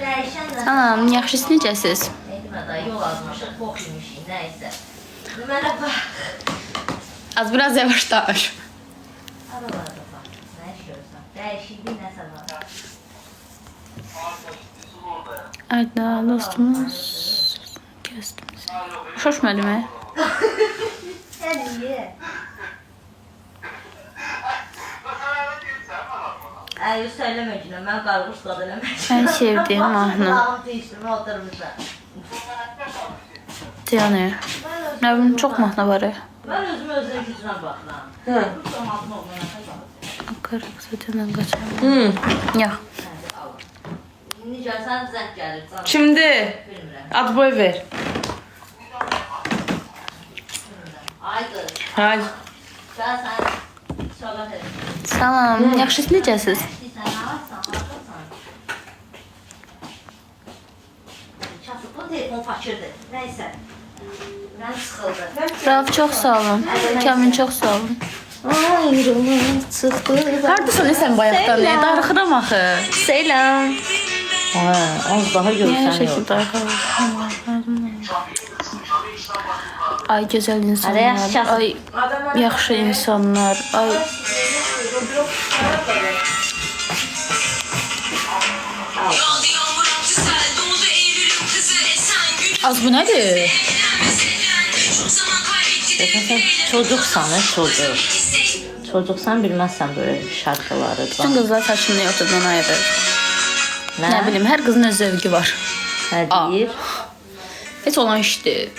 Salam, yaxşısınız necəsiz? Yol azmışıq, box yemişik, nəysə. Mənə bax. Az biraz yavaş danış. Aralarda bax, nə iş görürsən? Dəyişiklik nəsə var. Ayda dostumuz gözdümüz. Xoş müəllimə. Sən ye. Əyi söyləmə günə, mən qarğış qad eləməkəm. En sevdiğim mahnı. Kulağım değiştirmə oturmuşam. Yani, ne bileyim çok mahnı var ya. Mən özümə özünün gücünə baxıram. Hı. Bu tomatın olduğuna baxıram. Ankara kısacadan kaçalım. Yok. Necə sən zəng gəlir. Canım. Şimdi Bilmirəm. ad boy ver. Aydır. Hay. Gəl sən söhbət edin. Salam, yaxşısınız necəsiz? İstəyirsən, nə varsan, haradasan? Çatıb, bu telefon fakirdir. Nəysə. Mən sıxıldı. Rauf çok sağ olun. Kamil çok sağ olun. Ayrılık çıktı. Haradasan sen bayaqdan? Darıxıram axı. Selam. Az daha Niyə görsen şəkildə yok. darıxıram? Ay gözəl Hadi insanlar, yaşasın. ay yaxşı insanlar, ay az bu nədir? Sen çocuksan, çocuk. Çocuksan bilmezsen böyle şarkıları. Bütün qızlar saçını yoxdur, ayrı. Nə bilim, hər qızın öz zövqü var. Hadi. Heç olan işdir.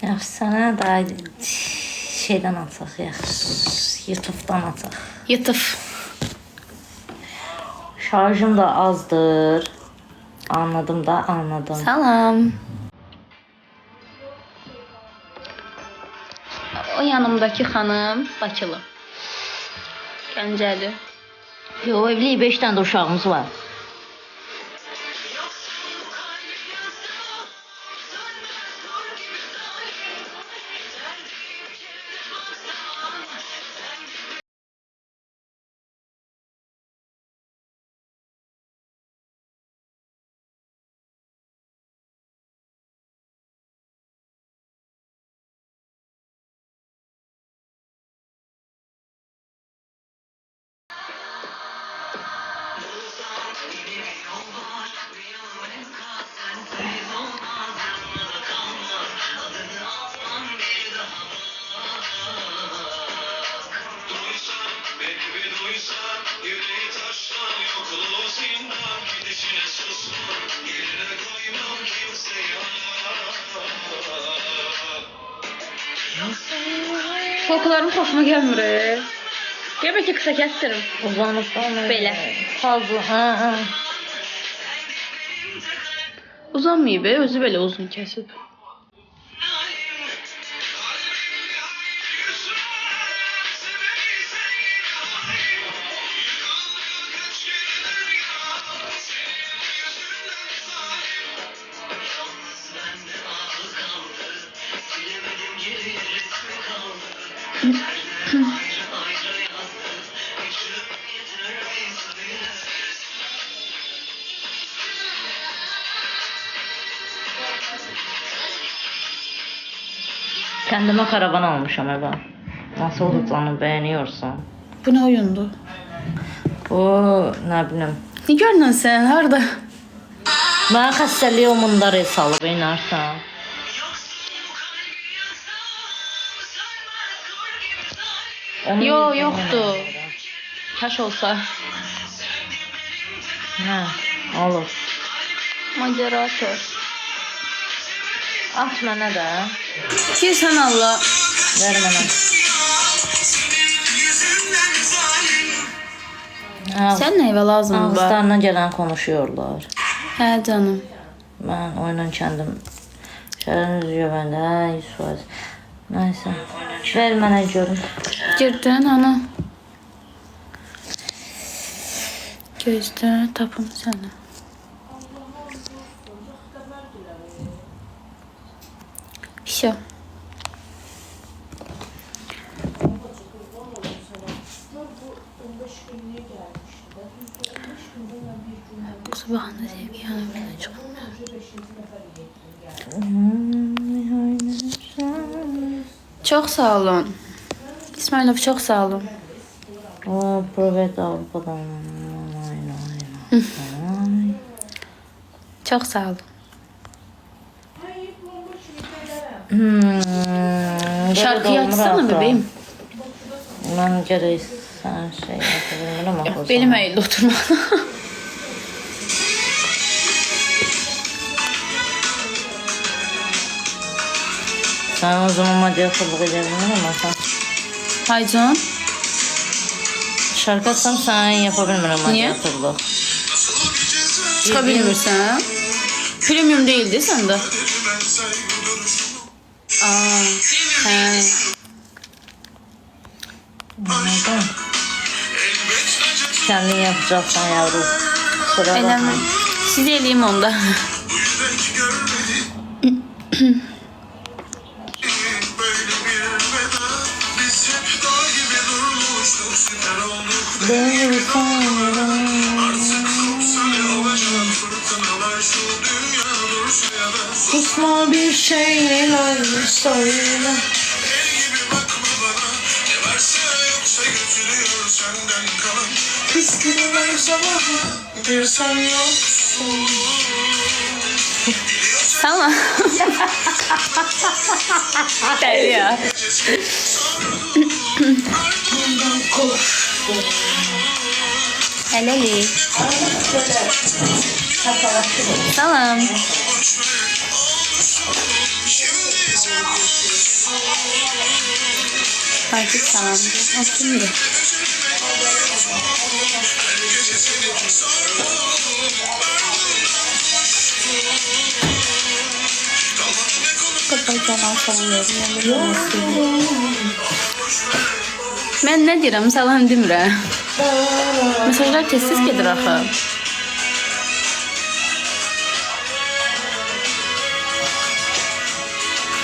Yaxşı sana da şeyden ataq, yaxşı. YouTube'dan ataq. YouTube. Şarjım da azdır. Anladım da anladım. Salam. O yanımdakı xanım Bakılı. Gəncəli. Yo, evli 5 tane de uşağımız var. Şokalarım xoşuma gəlmir. Demək ki, qısa kəsdirim. Uzanıqdan Belə. Fazla, ha. Uzanmayıb, özü belə uzun kəsib. Kendime karavan almışım eve. Nasıl olacağını beğeniyorsun. Bu nə oyundu? O ne bileyim. Ne görürsən sən? Harda? Ben xəstəliyi mundar salıb inarsan. Yo, yoxdur. Kaş olsa. Hə, olur. Moderator. At mənə də. Ki sən Allah. Ver mənə. Hə, Sən nə evə lazımdır? ağızlarına gelen konuşuyorlar. Hə canım. Ben oyunun kendim. Şərin üzüyor bende. Yusuf. Neyse. Ver mənə görüm. Girdin ana. Gözdə tapım səni. Всё. Sabahında sevgi yanımda çıkmıyor. Çok sağ olun. İsmailov çok sağ olun. O Provet Avrupa'dan. Çok sağ olun. Şarkıyı açsana bebeğim. Ben gerek sen şey yapabilirim ama. Benim eğildi oturma. Sen o zaman maddiyatılık edebilirim ama sen. Haycan. Şarkı atsam sen yapabilirim maddiyatılık. Çıkabilirsen. Premium değildi sende. Aa, he. Anladın? Kendin yapacaksan yavrum. Kusura bakma. Önemli. Siz eleyim onda. Beni sanırım. Kusma bir şeyler söyle. Kıskırlar sabahı bir sen yoksun. Tamam. Deli ya. Helali. Tamam. Artık tamam. O kimdi? Kapatacağım falan ben ne diyorum salam demirəm. Mesajlar tez-tez gedir axı.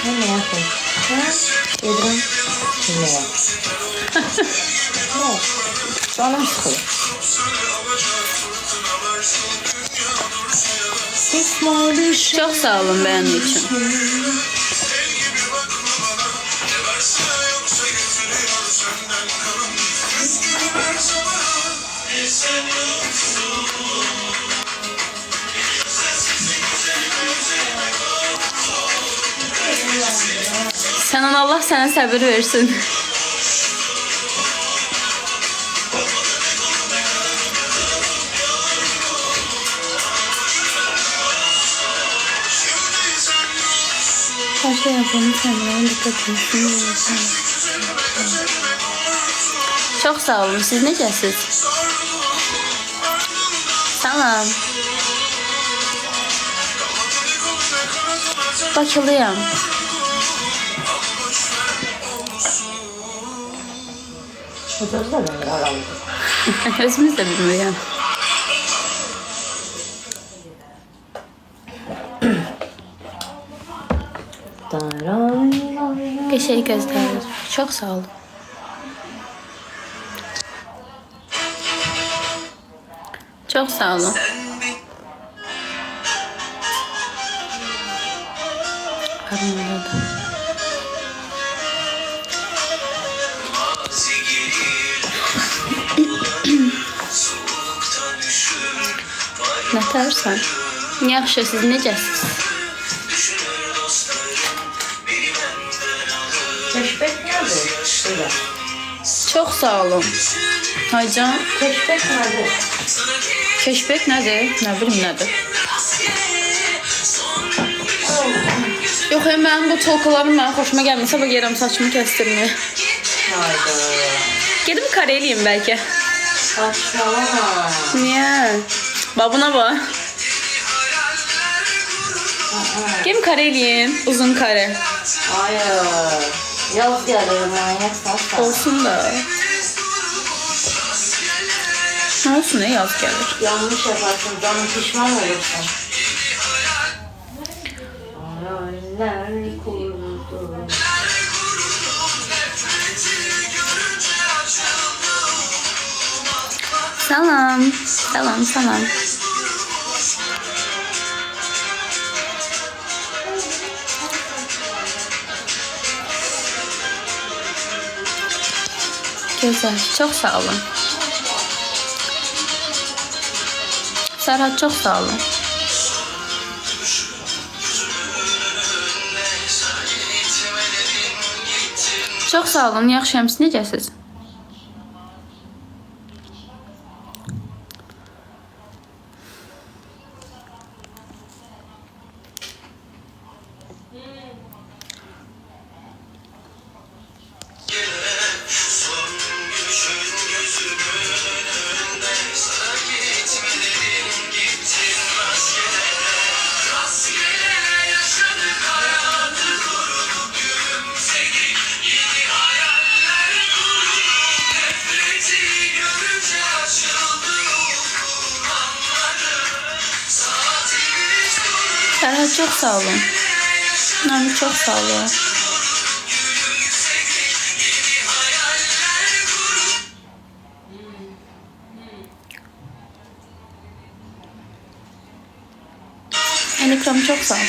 Ne yapayım? Yedim. Ne yap? Canım sıkılır. Çok sağ olun beğendiği için. Sənin Allah sənə səbir versin. Başka yapalım senden dikkatini. Çok sağ olun. Siz necəsiz? Salam. Bakılıyam. Özümüz de bilmiyorum. Bir şey gösterir. Çok sağ olun. Çok sağ olun. Armağanladım. Ne tersen? Yaxşı, siz necəsiz? Keşfet nerede? Söyle. Çok sağ olun. Haycan. Keşfet nerede? Keşbek nedir? Ne bileyim nedir? Yok ben bu tolkalarım ben hoşuma gelmese bak yerim saçımı kestirmeye. Hayda. Gedim kareliyim belki. Saçmalama. Niye? Babuna bak. Gedim kareliyim. Uzun kare. Hayır. Yaz gelir manyak saçma. Olsun da. Ne olsun ne yaz gelir. Yanlış yaparsın, canın pişman olursun. Hayaller kurdu. Salam. Salam salam. Güzel. Çok sağ olun. Serhat çok sağ olun. Çok sağ olun. Yaxşıyam. Siz necəsiz? Serhat çok sağ olun. Nami çok sağ olun. Enikram çok sağ ol.